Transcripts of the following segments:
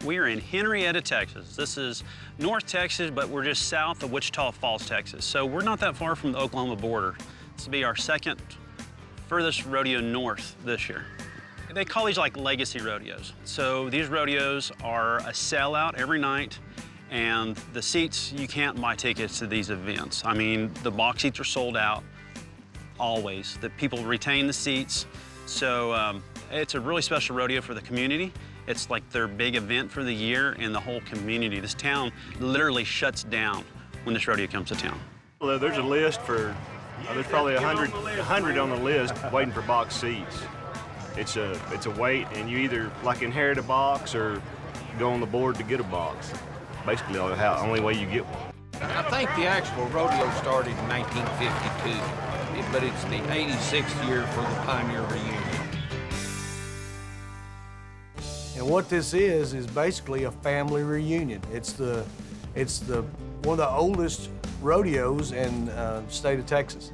We are in Henrietta, Texas. This is North Texas, but we're just south of Wichita Falls, Texas. So we're not that far from the Oklahoma border. This will be our second furthest rodeo north this year. They call these like legacy rodeos. So these rodeos are a sellout every night, and the seats, you can't buy tickets to these events. I mean, the box seats are sold out always. The people retain the seats. So it's a really special rodeo for the community. It's like their big event for the year and the whole community. This town literally shuts down when this rodeo comes to town. Well, there's a list for, there's probably 100 on the list waiting for box seats. It's a wait, and you either like inherit a box or go on the board to get a box. Basically, the only way you get one. I think the actual rodeo started in 1952, but it's the 86th year for the Pioneer Reunion. And what this is basically a family reunion. It's one of the oldest rodeos in the state of Texas.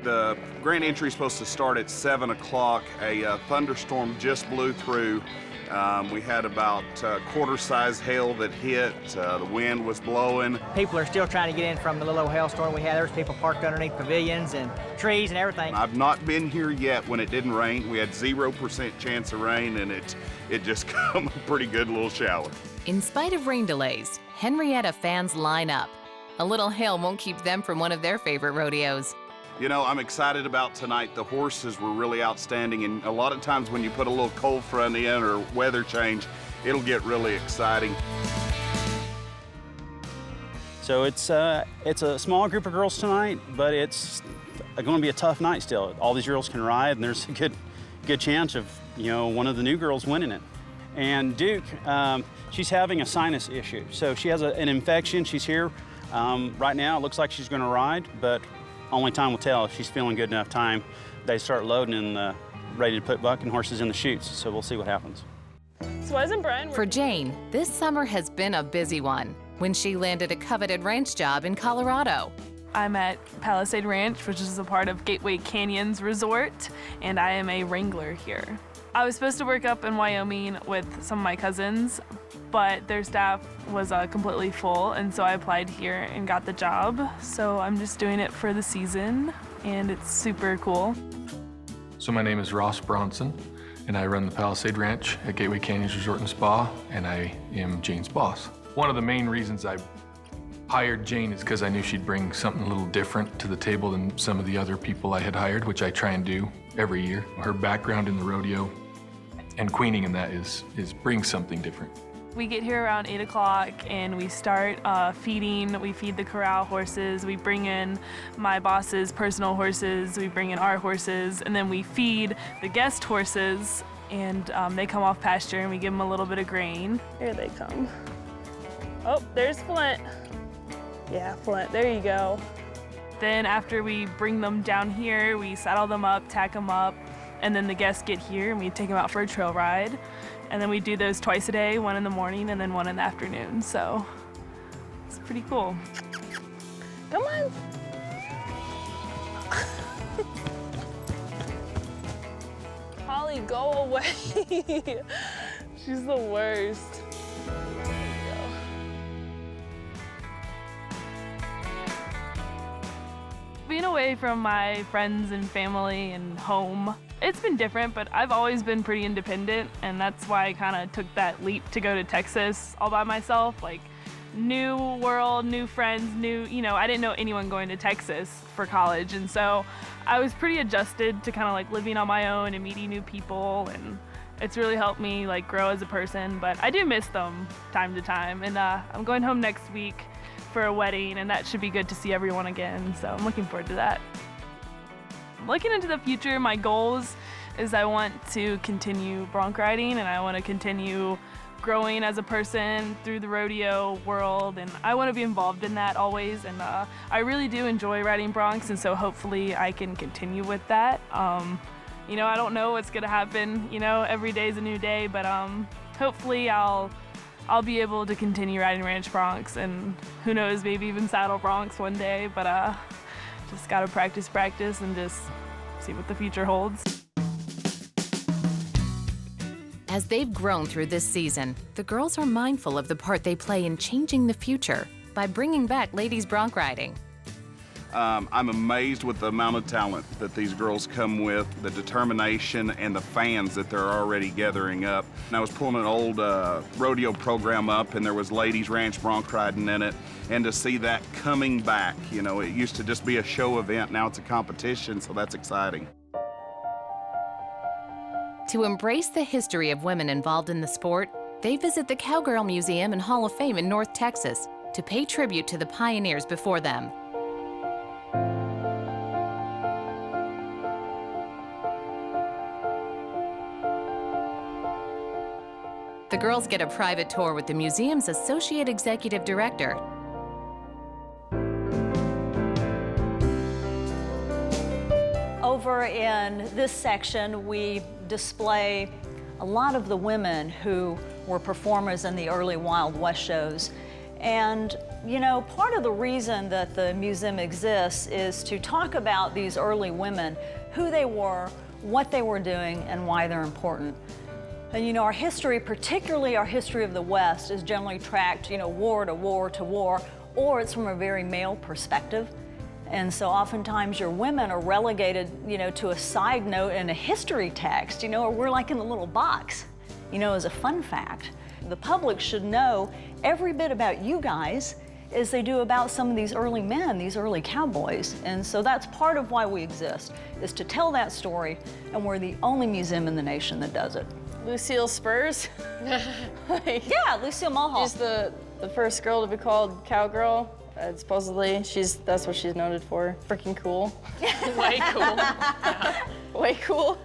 The grand entry is supposed to start at 7 o'clock. A thunderstorm just blew through. We had about quarter-size hail that hit. The wind was blowing. People are still trying to get in from the little old hailstorm we had. There's people parked underneath pavilions and trees and everything. I've not been here yet when it didn't rain. We had 0% chance of rain, and it just come a pretty good little shower. In spite of rain delays, Henrietta fans line up. A little hail won't keep them from one of their favorite rodeos. You know, I'm excited about tonight. The horses were really outstanding, and a lot of times when you put a little cold front in or weather change, it'll get really exciting. So it's a small group of girls tonight, but it's going to be a tough night still. All these girls can ride, and there's a good chance of, you know, one of the new girls winning it. And Duke, she's having a sinus issue. So she has an infection. She's here right now. It looks like she's going to ride, but only time will tell if she's feeling good enough time. They start loading and ready to put bucking horses in the chutes, so we'll see what happens. So isn't Brian For Jane, this summer has been a busy one when she landed a coveted ranch job in Colorado. I'm at Palisade Ranch, which is a part of Gateway Canyons Resort, and I am a wrangler here. I was supposed to work up in Wyoming with some of my cousins, but their staff was completely full, and so I applied here and got the job. So I'm just doing it for the season, and it's super cool. So my name is Ross Bronson, and I run the Palisade Ranch at Gateway Canyons Resort and Spa, and I am Jane's boss. One of the main reasons I hired Jane is because I knew she'd bring something a little different to the table than some of the other people I had hired, which I try and do every year. Her background in the rodeo and queening in that is bring something different. We get here around 8 o'clock and we start feeding. We feed the corral horses. We bring in my boss's personal horses. We bring in our horses, and then we feed the guest horses, and they come off pasture and we give them a little bit of grain. Here they come. Oh, there's Flint. Yeah, Flint, there you go. Then after we bring them down here, we saddle them up, tack them up, and then the guests get here and we take them out for a trail ride. And then we do those twice a day, one in the morning and then one in the afternoon. So it's pretty cool. Come on. Holly, go away. She's the worst. Being away from my friends and family and home, it's been different, but I've always been pretty independent, and that's why I kind of took that leap to go to Texas all by myself. Like, new world, new friends, I didn't know anyone going to Texas for college, and so I was pretty adjusted to kind of like living on my own and meeting new people, and it's really helped me like grow as a person, but I do miss them time to time, and I'm going home next week for a wedding, and that should be good to see everyone again, so I'm looking forward to that. Looking into the future, my goals is I want to continue bronc riding, and I want to continue growing as a person through the rodeo world, and I want to be involved in that always, and I really do enjoy riding broncs, and so hopefully I can continue with that. I don't know what's going to happen, every day's a new day, but hopefully I'll be able to continue riding ranch broncs, and who knows, maybe even saddle broncs one day, but just gotta practice and just see what the future holds. As they've grown through this season, the girls are mindful of the part they play in changing the future by bringing back ladies bronc riding. I'm amazed with the amount of talent that these girls come with, the determination and the fans that they're already gathering up. And I was pulling an old rodeo program up, and there was ladies ranch bronc riding in it, and to see that coming back, you know, it used to just be a show event, now it's a competition, so that's exciting. To embrace the history of women involved in the sport, they visit the Cowgirl Museum and Hall of Fame in North Texas to pay tribute to the pioneers before them. The girls get a private tour with the museum's Associate Executive Director. Over in this section, we display a lot of the women who were performers in the early Wild West shows. And, you know, part of the reason that the museum exists is to talk about these early women, who they were, what they were doing, and why they're important. And, you know, our history, particularly our history of the West, is generally tracked, you know, war to war to war, or it's from a very male perspective. And so oftentimes your women are relegated, you know, to a side note in a history text, you know, or we're like in a little box, you know, as a fun fact. The public should know every bit about you guys as they do about some of these early men, these early cowboys. And so that's part of why we exist, is to tell that story, and we're the only museum in the nation that does it. Lucille Spurs. Yeah, Lucille Mulhall. She's the first girl to be called Cowgirl. Supposedly, that's what she's noted for. Freaking cool. Way cool. Way cool.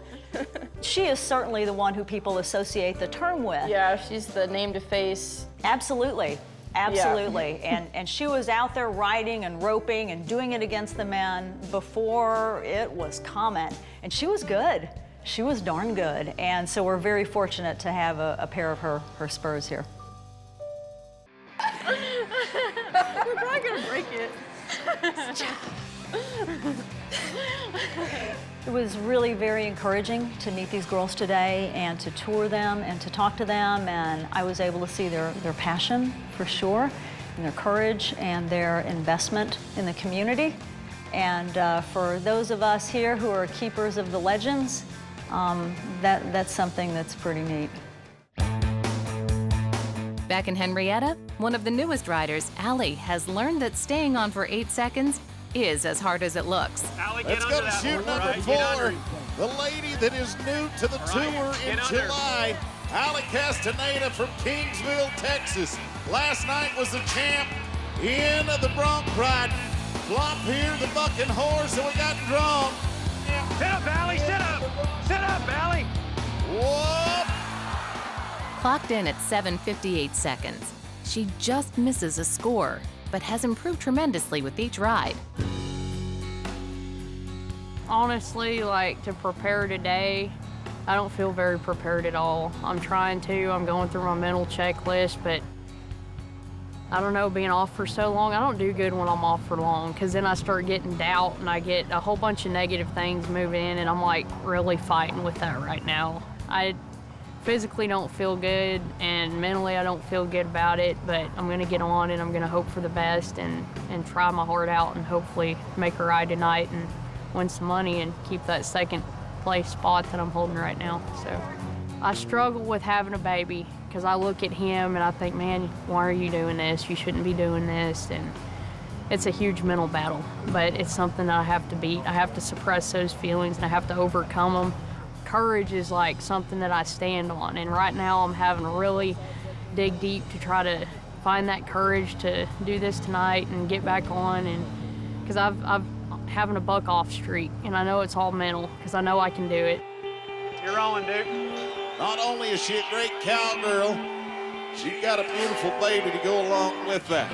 She is certainly the one who people associate the term with. Yeah, she's the name to face. Absolutely. Absolutely. Yeah. And she was out there riding and roping and doing it against the men before it was common. And she was good. She was darn good. And so we're very fortunate to have a pair of her spurs here. We're probably gonna break it. It was really very encouraging to meet these girls today and to tour them and to talk to them, and I was able to see their passion for sure, and their courage and their investment in the community. And for those of us here who are keepers of the legends, that's something that's pretty neat. Back in Henrietta, one of the newest riders, Allie, has learned that staying on for 8 seconds is as hard as it looks. Allie, let's go to shoot number 4. The lady that is new to the tour in July, Allie Castaneda from Kingsville, Texas. Last night was the champ in the bronc riding. Flop here, the bucking horse, and we got drawn. Sit up, Allie, sit up! Sit up, Allie! Whoop! Clocked in at 7:58 seconds. She just misses a score, but has improved tremendously with each ride. Honestly, like, to prepare today, I don't feel very prepared at all. I'm trying to, I'm going through my mental checklist, but I don't know, being off for so long, I don't do good when I'm off for long, because then I start getting doubt and I get a whole bunch of negative things move in, and I'm like really fighting with that right now. I physically don't feel good, and mentally I don't feel good about it, but I'm gonna get on and I'm gonna hope for the best and try my heart out and hopefully make a ride tonight and win some money and keep that second place spot that I'm holding right now. So I struggle with having a baby because I look at him and I think, man, why are you doing this? You shouldn't be doing this. And it's a huge mental battle, but it's something that I have to beat. I have to suppress those feelings and I have to overcome them. Courage is like something that I stand on, and right now I'm having to really dig deep to try to find that courage to do this tonight and get back on, and because I've having a buck off streak, and I know it's all mental because I know I can do it. You're rolling, Duke. Not only is she a great cowgirl, she's got a beautiful baby to go along with that.